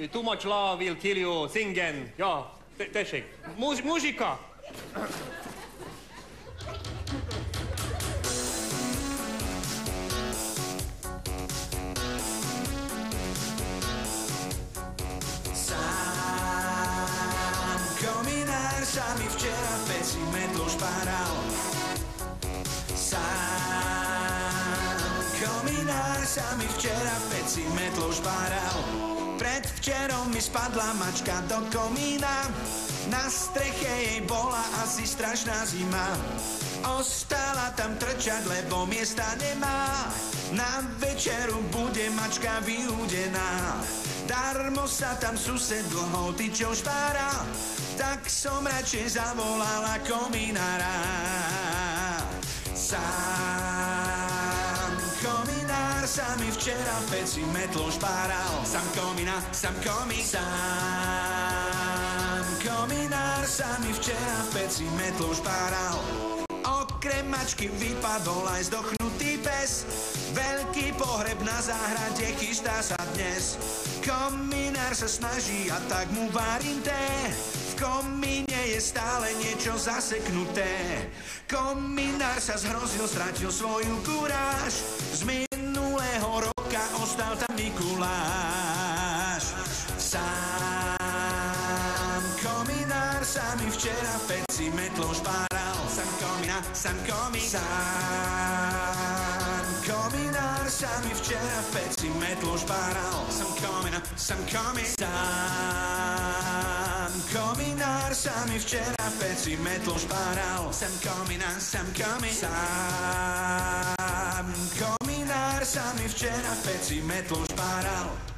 too much love will kill you, singen. Ja, tessék. Muzsika! Kominár sa mi včera v peci metlo šparal. Kominár sa mi včera v peci metlo šparal. Predvčerom mi spadla mačka do komína. Na streche jej bola asi strašná zima. Ostala tam trčať, lebo miesta nemá. Na večeru bude mačka vyúdená. Darmo sa tam sused dlho tyčou špára. Tak som radšej zavolala kominára. Sám kominár sa mi včera v peci metlo špáral. Sám kominár. Sám kominár sa mi včera v peci metlo špáral. Okrem mačky vypadol aj zdochnutý pes. Veľký pohreb na záhrade chystá sa dnes. Kominár sa snaží a tak mu varím té. V komíne je stále niečo zaseknuté. Kominár sa zhrozil, stratil svoju kuráž. Z minulého roka ostal tam Mikuláš. Sám kominár sa mi včera v peci metlo špáral. Sám kominár. Sám kominár sa mi včera v peci metlo špáral. Sám kominár. Sám kominár sa mi včera v peci metlo špáral. Sám kominár. Sám kominár sa mi včera v peci metlo špáral.